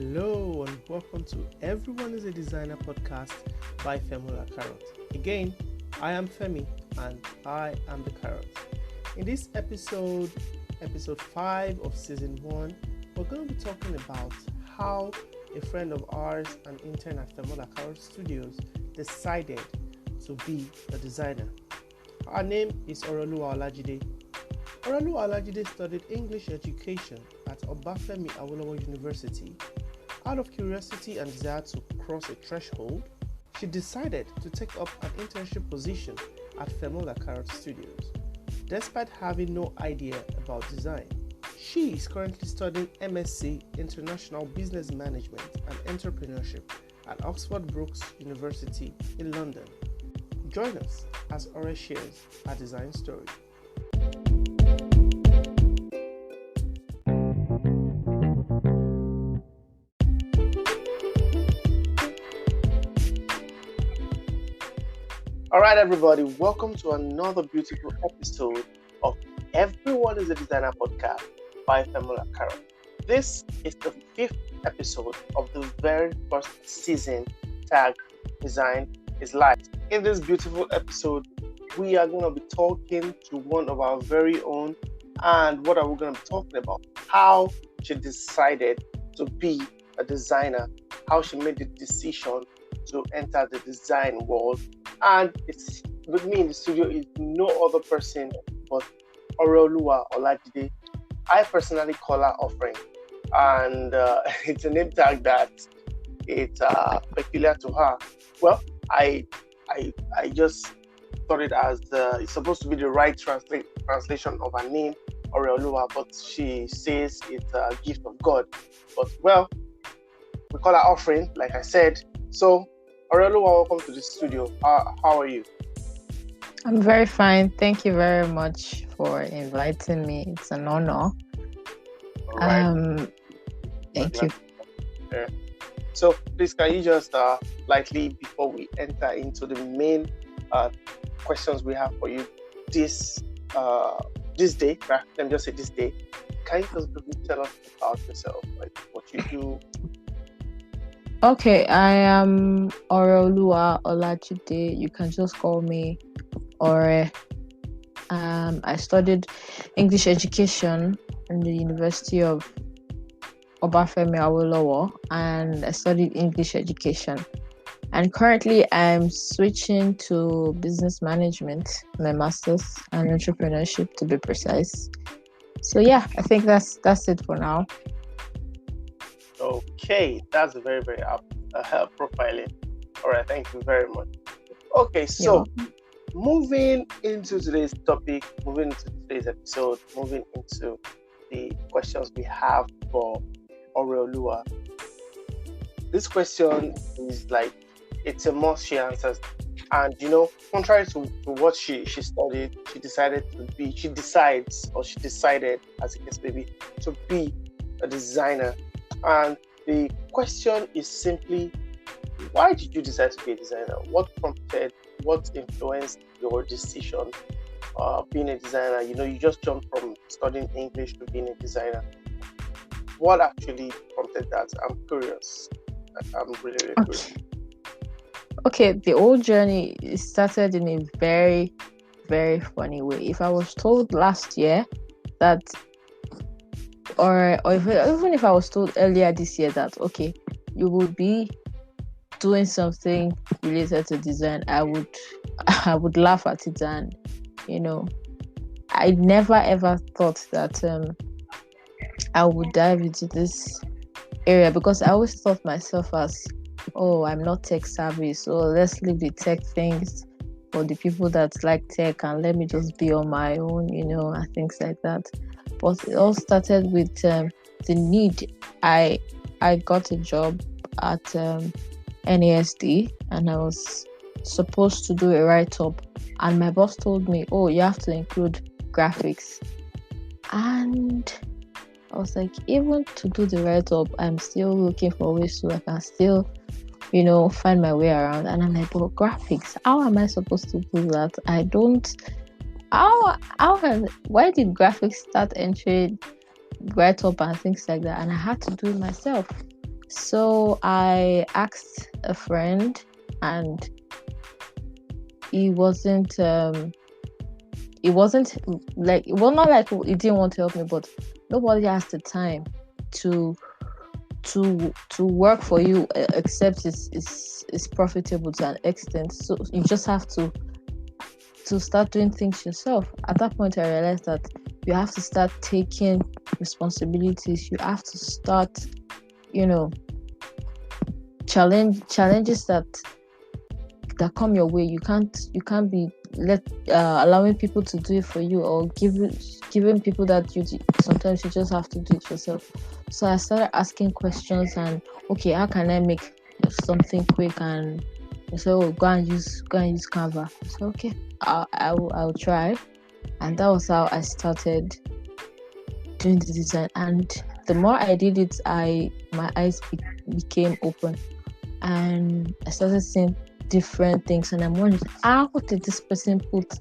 Hello and welcome to Everyone is a Designer podcast by femolakarot. Again, I am Femi and I am the carrot. In this episode 5 of season 1, we're going to be talking about how a friend of ours, an intern at Femolakarot Studios, decided to be a designer. Her name is Oreoluwa Olajide. Oreoluwa Olajide studied English education at Obafemi Awolowo University. Out of curiosity and desire to cross a threshold, she decided to take up an internship position at Femolakarot Studios. Despite having no idea about design, she is currently studying MSc International Business Management and Entrepreneurship at Oxford Brookes University in London. Join us as Ore shares her design story. All right, everybody, welcome to another beautiful episode of Everyone is a Designer podcast by femolakarot. This is the 5th episode of the very first season tagged Design is Life. In this beautiful episode, we are going to be talking to one of our very own. And what are we going to be talking about? How she decided to be a designer, how she made the decision to enter the design world. And it's with me in the studio is no other person but Oreoluwa Olajide. I personally call her Offering, and it's a name tag that it's peculiar to her. Well, I just thought it as it's supposed to be the right translation of her name, Oreoluwa, but she says it's a gift of God. But well, we call her Offering, like I said. So, Oreoluwa, welcome to the studio. How are you? I'm very fine. Thank you very much for inviting me. It's an honor. All right. Thank you. Yeah. So, please, can you just lightly, before we enter into the main questions we have for you this day, right? Let me just say this day. Can you just briefly tell us about yourself, like what you do? Okay, I am Oreoluwa Olajide. You can just call me Ore. I studied English education in the University of Obafemi Awolowo, and I studied English education. And currently, I'm switching to business management, my master's, and entrepreneurship, to be precise. So yeah, I think that's it for now. Okay, that's very, very profiling. All right, thank you very much. Okay, so moving into today's topic, moving into today's episode, moving into the questions we have for Oreoluwa. This question is like, it's a must she answers. And, contrary to what she studied, she decided, as it case may be, to be a designer. And the question is simply, why did you decide to be a designer? What influenced your decision being a designer? You just jumped from studying English to being a designer. What actually prompted that? I'm curious. I'm really, really curious. Okay, the whole journey started in a very, very funny way. If I was told last year that or even if I was told earlier this year that, okay, you would be doing something related to design, I would laugh at it. And, I never ever thought that I would dive into this area, because I always thought myself as, I'm not tech savvy, so let's leave the tech things for the people that like tech and let me just be on my own, and things like that. But it all started with the need. I got a job at NASD, and I was supposed to do a write-up, and my boss told me, you have to include graphics. And I was like, even to do the write-up, I'm still looking for ways so I can still, find my way around. And I'm like, but graphics, how am I supposed to do that? I don't. Why did graphics start entering write-up and things like that? And I had to do it myself. So I asked a friend, and he wasn't like, well, not like he didn't want to help me, but nobody has the time to work for you, except it's profitable to an extent. So you just have to start doing things yourself. At that point, I realized that you have to start taking responsibilities. You have to start, challenges that come your way. You can't be allowing people to do it for you, or giving people that sometimes you just have to do it yourself. So I started asking questions, and okay, how can I make something quick? And they said, oh, go and use Canva. I said, okay, I'll try. And that was how I started doing the design. And the more I did it, my eyes became open, and I started seeing different things, and I'm wondering, how did this person put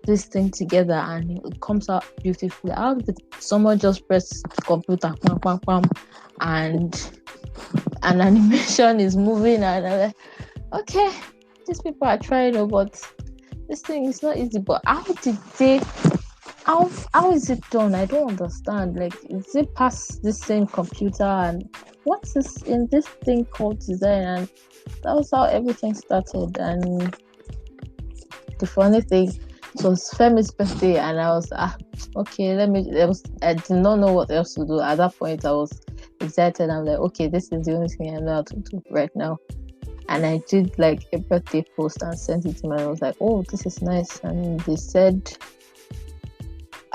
this thing together and it comes out beautifully? How did someone just press the computer, bam, bam, bam, and an animation is moving? And I'm like, okay, these people are trying, but this thing is not easy. But how is it done? I don't understand. Like, is it past this same computer? And what's this in this thing called design? And that was how everything started. And the funny thing, it was Femi's birthday, and I was okay. I did not know what else to do at that point. I was excited. I'm like, okay, this is the only thing I know how to do right now. And I did like a birthday post and sent it to them. I was like, oh, this is nice. And they said,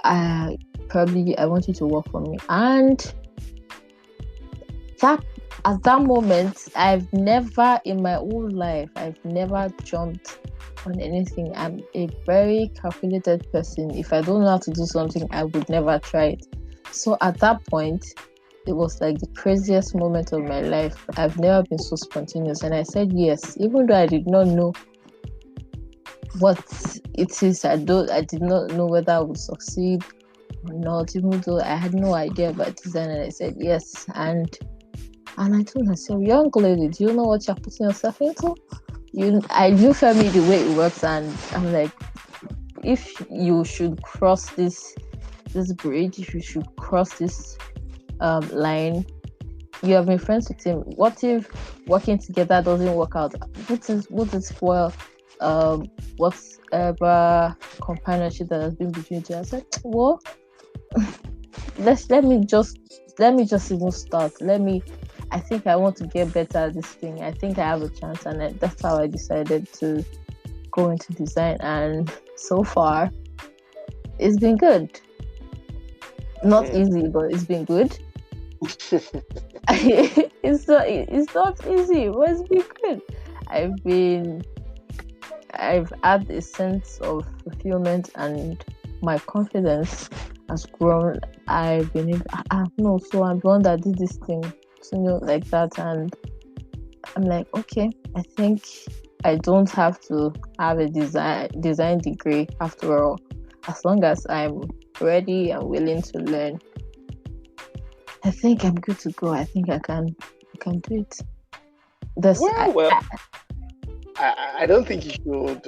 I want you to work for me. And that, at that moment, I've never in my whole life, I've never jumped on anything. I'm a very calculated person. If I don't know how to do something, I would never try it. So at that point, it was like the craziest moment of my life. I've never been so spontaneous. And I said yes, even though I did not know what it is. I did not know whether I would succeed or not, even though I had no idea about design. And I said yes. And I told myself, young lady, do you know what you're putting yourself into? I knew Femi the way it works, and I'm like, if you should cross this bridge, if you should cross this line, you have been friends with him. What if working together doesn't work out? Would it spoil whatever companionship that has been between you? I said, well, let me just even start. I think I want to get better at this thing. I think I have a chance, and that's how I decided to go into design. And so far, it's been good. Not easy, but it's been good. It's not easy, but it's been good. I've had a sense of fulfillment, and my confidence has grown. I've been able, so I'm the one that did this thing, like that. And I'm like, okay, I think I don't have to have a design degree after all. As long as I'm ready and willing to learn, I think I'm good to go. I think I can do it. I don't think you should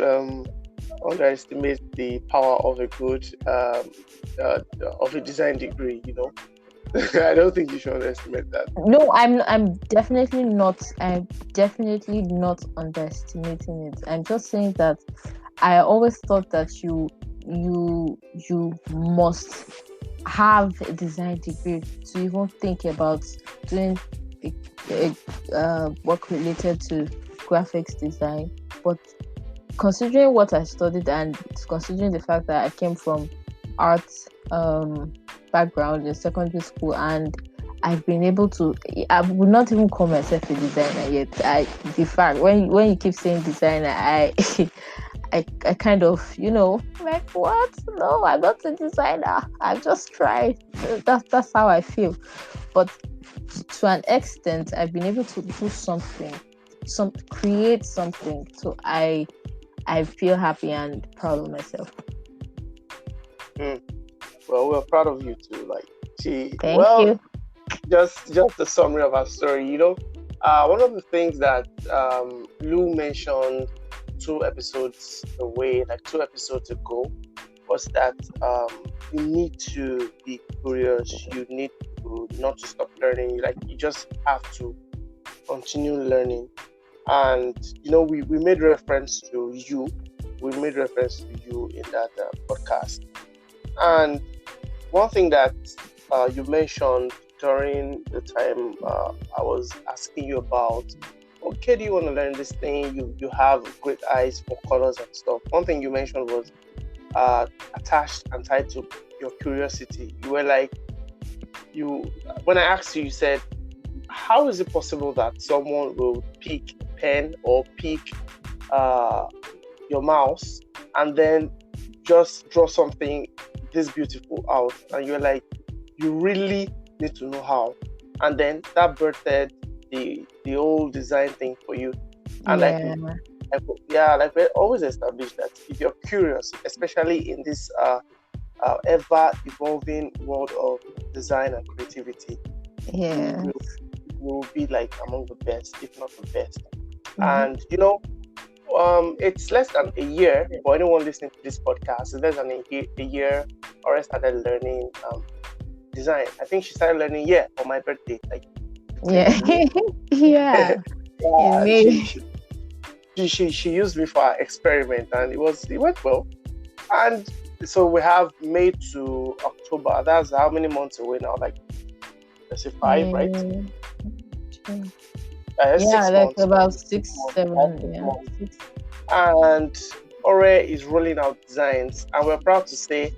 underestimate the power of a good of a design degree. I don't think you should underestimate that. No, I'm definitely not. I'm definitely not underestimating it. I'm just saying that I always thought that you must have a design degree to even think about doing work related to graphics design. But considering what I studied, and considering the fact that I came from arts background in secondary school, and I've been able to, I would not even call myself a designer yet. The fact when you keep saying designer, I kind of, like, what? No, I'm not a designer. I've just tried. That's how I feel. But to an extent, I've been able to do something, create something. So I feel happy and proud of myself. Well, we're proud of you too. Thank you. just a summary of our story. One of the things that Lou mentioned 2 episodes away, like 2 episodes ago, was that you need to be curious. You need to not to stop learning. Like, you just have to continue learning. And we made reference to you. We made reference to you in that podcast. And one thing that you mentioned during the time I was asking you about, okay, do you want to learn this thing? You have great eyes for colors and stuff. One thing you mentioned was attached and tied to your curiosity. You were like, when I asked you, you said, how is it possible that someone will pick a pen or pick your mouse and then just draw something this beautiful out? And you're like, you really need to know how. And then that birthed the whole design thing for you. And like we always established that if you're curious, especially in this ever evolving world of design and creativity, you will be like among the best, if not the best. And it's less than a year for anyone listening to this podcast. It's less than a year Ore started learning design. I think she started learning on my birthday, like she used me for her experiment, and it went well. And so we have May to October. That's how many months away now? Like, let's say 5, right? 6 months. About 6, 7, 6. And Ore is rolling out designs, and we're proud to say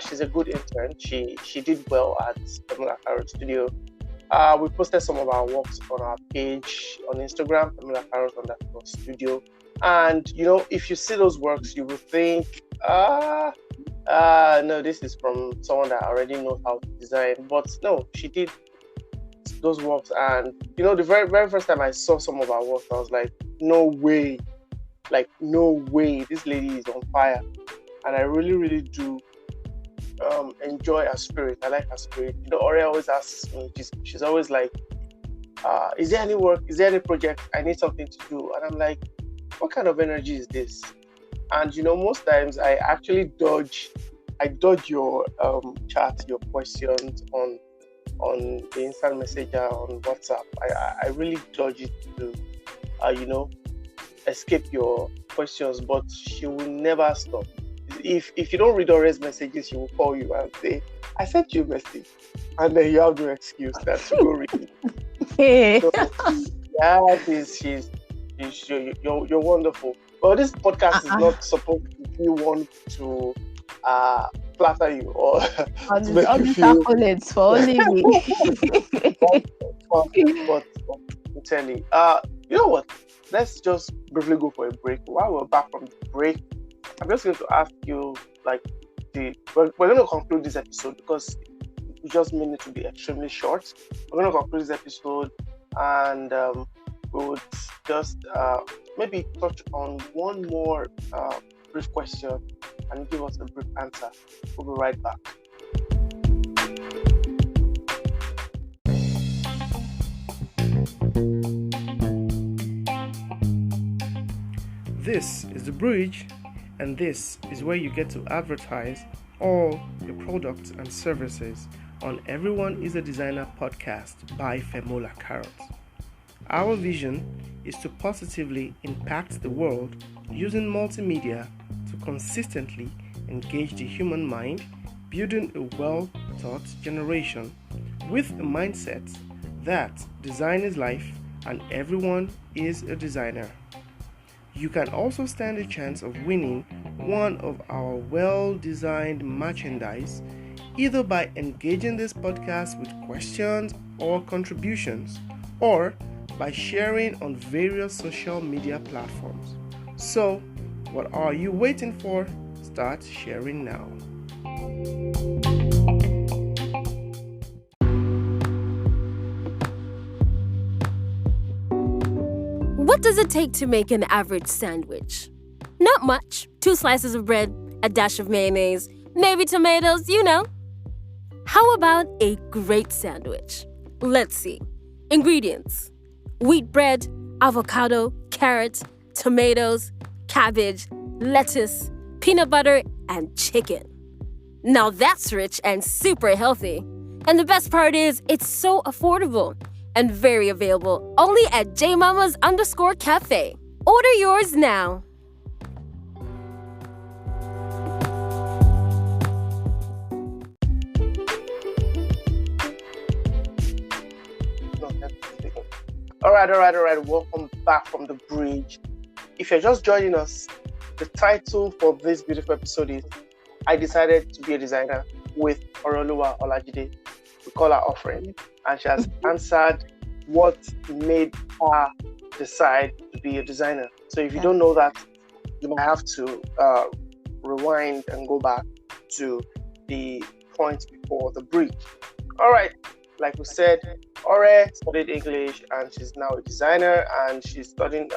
she's a good intern. She did well at Femolakarot Studio. We posted some of our works on our page on Instagram, femolakarot_studio. And if you see those works, you will think, no, this is from someone that already knows how to design. But no, she did those works, and the very, very first time I saw some of our work, I was like, no way, this lady is on fire. And I really, really do enjoy her spirit. I like her spirit. Ore always asks me, she's always like, is there any work, is there any project I need something to do? And I'm like, what kind of energy is this? And most times I actually dodge your chat, your questions on the instant messenger on WhatsApp. I really dodge it to escape your questions, but she will never stop. If you don't read Ore's messages, she will call you and say, I sent you a message, and then you have no excuse that to go read it. You're wonderful. Well, this podcast is not supposed to be one to flatter you or to make you feel. For only me. But tell you, you know what? Let's just briefly go for a break. While we're back from the break, I'm just going to ask you, we're going to conclude this episode because we just mean it to be extremely short. We're going to conclude this episode, and we would just maybe touch on one more brief question and give us a brief answer. We'll be right back. This is The Bridge, and this is where you get to advertise all your products and services on Everyone is a Designer podcast by femolakarot. Our vision is to positively impact the world using multimedia to consistently engage the human mind, building a well-taught generation with a mindset that design is life and everyone is a designer. You can also stand a chance of winning one of our well-designed merchandise either by engaging this podcast with questions or contributions, or by sharing on various social media platforms. So, what are you waiting for? Start sharing now. What does it take to make an average sandwich? Not much. 2 slices of bread, a dash of mayonnaise, maybe tomatoes, How about a great sandwich? Let's see. Ingredients: wheat bread, avocado, carrot, tomatoes, cabbage, lettuce, peanut butter, and chicken. Now that's rich and super healthy. And the best part is, it's so affordable and very available only at jmamas_cafe. Order yours now. No, that's the thing. All right. Welcome back from the bridge. If you're just joining us, the title for this beautiful episode is I Decided to Be a Designer with Oreoluwa Olajide. We call her offering, and she has answered what made her decide to be a designer. So if you don't know that, you might have to rewind and go back to the point before the bridge. All right, like we said, Ore studied English and she's now a designer, and she's studying.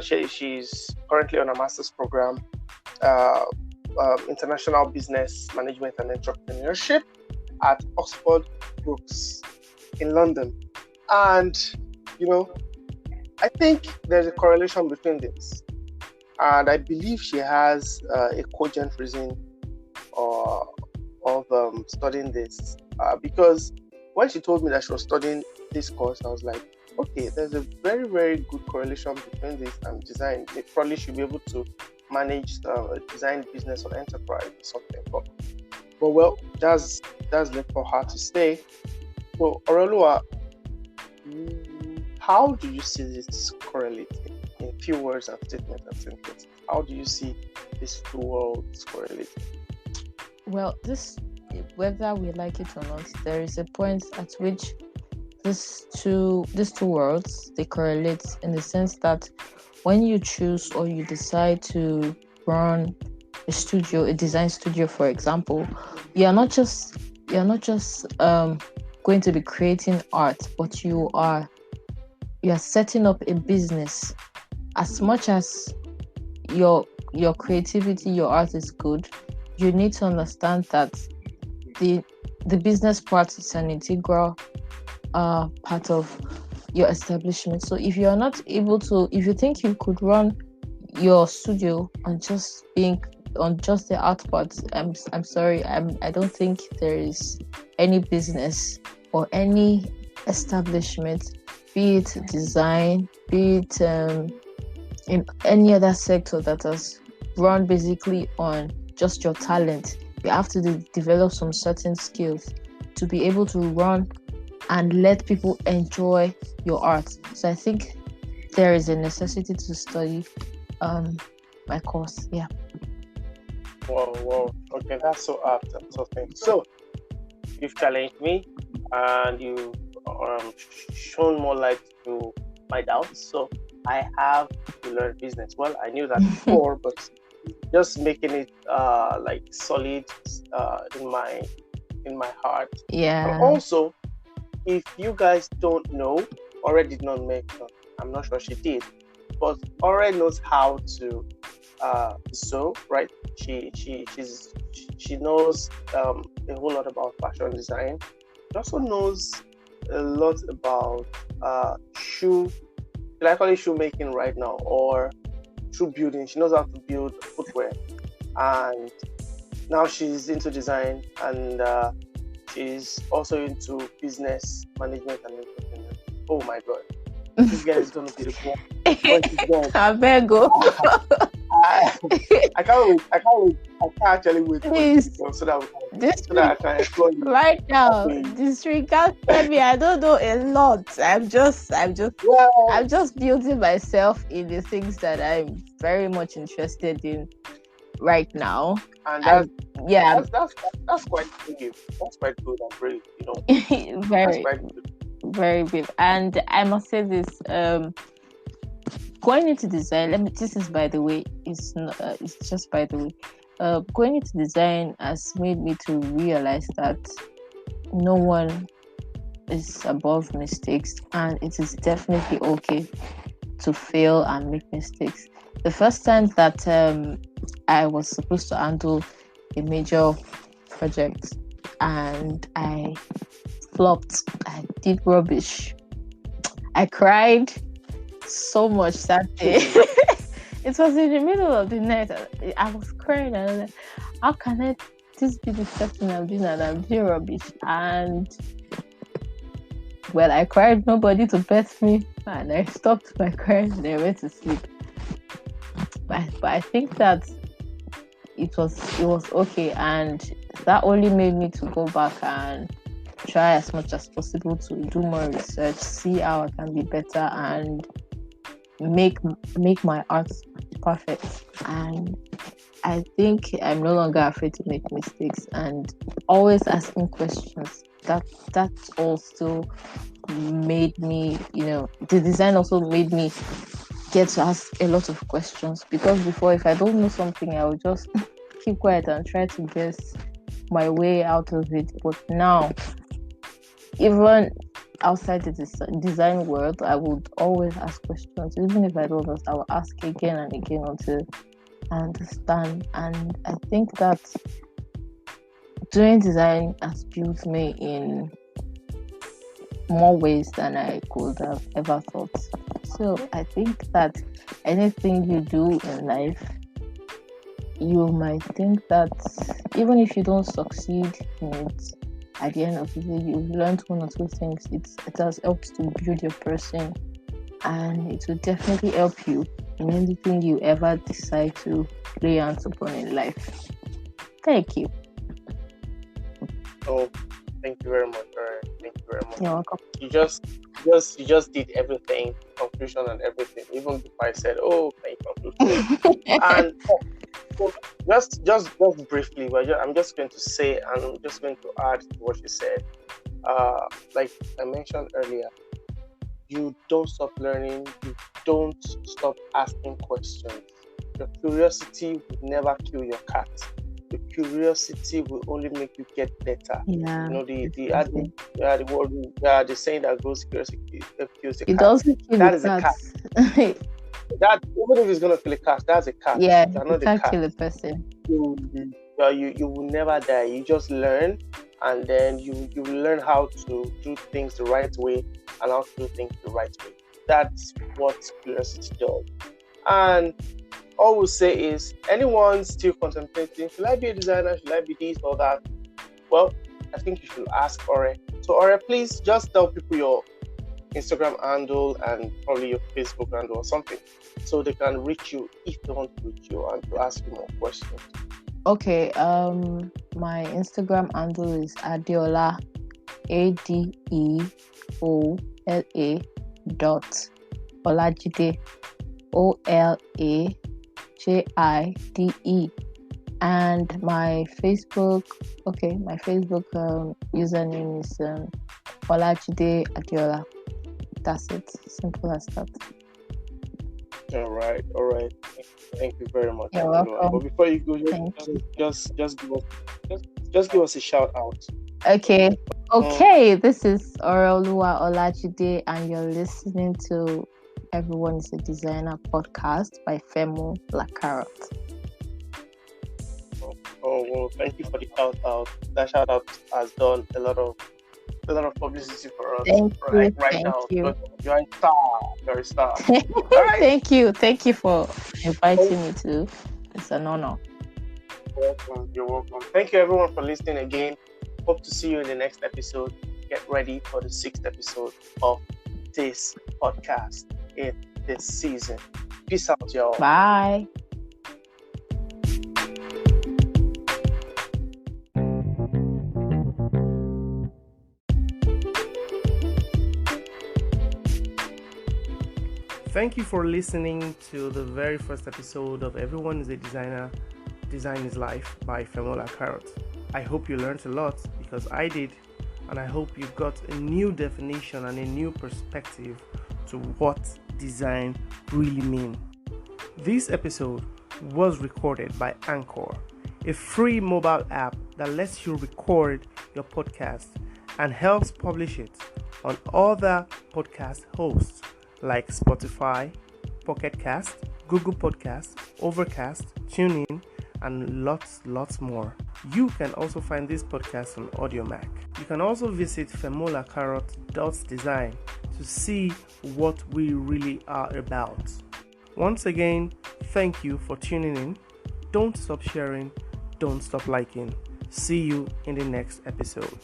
She's currently on a master's program, international business management and entrepreneurship at Oxford Brookes in London. And I think there's a correlation between this, and I believe she has a cogent reason of studying this, because when she told me that she was studying this course, I was like, okay, there's a very, very good correlation between this and design. They probably should be able to manage a design business or enterprise or something. But well, that's left for her to stay. So, Oreoluwa, how do you see this correlating in few words and statements and sentences? How do you see these two worlds correlating? Well, whether we like it or not, there is a point at which these two worlds, they correlate in the sense that when you choose or you decide to run a design studio, for example, you're not just going to be creating art, but you are setting up a business. As much as your creativity, your art is good, you need to understand that the business part is an integral part of your establishment. So if you're not able to, if you think you could run your studio on just the art part, I'm sorry, I don't think there is any business or any establishment, be it design, be it in any other sector, that has run basically on just your talent. You have to develop some certain skills to be able to run and let people enjoy your art. So I think there is a necessity to study my course. Yeah. Whoa. Okay, that's so apt and so thank you. So you've challenged me and you've shown more light to my doubts. So I have to learn business. Well, I knew that before, but just making it like solid in my heart. Yeah. And also, if you guys don't know, Ore did not mention, I'm not sure she did, but Ore knows how to sew, right? She knows a whole lot about fashion design. She also knows a lot about shoemaking right now, or shoe building. She knows how to build footwear, and now she's into design, and she's also into business management and entrepreneurship. Oh my god, this guy is gonna be the boss. I better go. I can't wait. I can't actually wait Please. so that I can explore you. Right now, disregard me. I don't know a lot. I'm just building myself in the things that I'm very much interested in right now. And that's quite good. That's quite good and brave, very, that's quite good. Very brave. And I must say this, going into design, this is by the way, it's just by the way, going into design has made me to realize that no one is above mistakes, and it is definitely okay to fail and make mistakes. The first time that I was supposed to handle a major project and I flopped, I did rubbish. I cried so much that day. It was in the middle of the night. I was crying and I was like, how can this be the first thing I'm doing and I'm doing rubbish? And well, I cried, nobody to pet me, and I stopped my crying and I went to sleep. But I think that it was okay, and that only made me to go back and try as much as possible to do more research, see how I can be better and make my art perfect. And I think I'm no longer afraid to make mistakes and always asking questions. That's also made me, the design also made me get to ask a lot of questions, because before, if I don't know something, I would just keep quiet and try to guess my way out of it. But now, even outside the design world, I would always ask questions. Even if I don't understand, I will ask again and again until I understand. And I think that doing design has built me in more ways than I could have ever thought. So I think that anything you do in life, you might think that even if you don't succeed in it, at the end of the day, you've learned one or two things. It has helped to build your person, and it will definitely help you in anything you ever decide to lay hands upon in life. Thank you. Oh, thank you very much. Thank you very much. You're welcome. You just did everything, conclusion and everything. Even before I said, "Oh, thank you." And just briefly, I'm just going to say, and I'm just going to add to what you said. Like I mentioned earlier, you don't stop learning. You don't stop asking questions. Your curiosity will never kill your cat. Your curiosity will only make you get better. Yeah. The saying that goes curiosity kills the cat. It doesn't kill That is the a cat. That even if it's gonna kill a cat, that's a cat. Yeah, You're it not a can't cat. kill a person. You will never die. You just learn, and then you learn how to do things the right way and how to do things the right way. That's what curiosity does. And all we'll say is, anyone still contemplating, should I be a designer? Should I be this or that? Well, I think you should ask Ore. So Ore, please just tell people your Instagram handle and probably your Facebook handle or something, so they can reach you if they want to reach you and to ask you more questions. Okay, my Instagram handle is Adeola, ADEOLA Olajide, OLAJIDE, and my Facebook username is Olajide Adeola. That's it. Simple as that. All right. Thank you very much. You're welcome. But before you go, just give us a shout out. Okay. This is Oreoluwa Olajide, and you're listening to Everyone is a Designer podcast by femolakarot. Oh well, thank you for the shout out. That shout out has done a lot of publicity for us right now. You. You're a star. You're a star. All right. Thank you for inviting me to. It's an honor. You're welcome. Thank you everyone for listening again. Hope to see you in the next episode. Get ready for the 6th episode of this podcast in this season. Peace out, y'all. Bye. Thank you for listening to the very first episode of Everyone is a Designer, Design is Life by femolakarot. I hope you learned a lot, because I did, and I hope you got a new definition and a new perspective to what design really means. This episode was recorded by Anchor, a free mobile app that lets you record your podcast and helps publish it on other podcast hosts like Spotify, Pocket Cast, Google Podcast, Overcast, TuneIn, and lots more. You can also find this podcast on AudioMac. You can also visit femolakarot.design to see what we really are about. Once again, thank you for tuning in. Don't stop sharing, don't stop liking. See you in the next episode.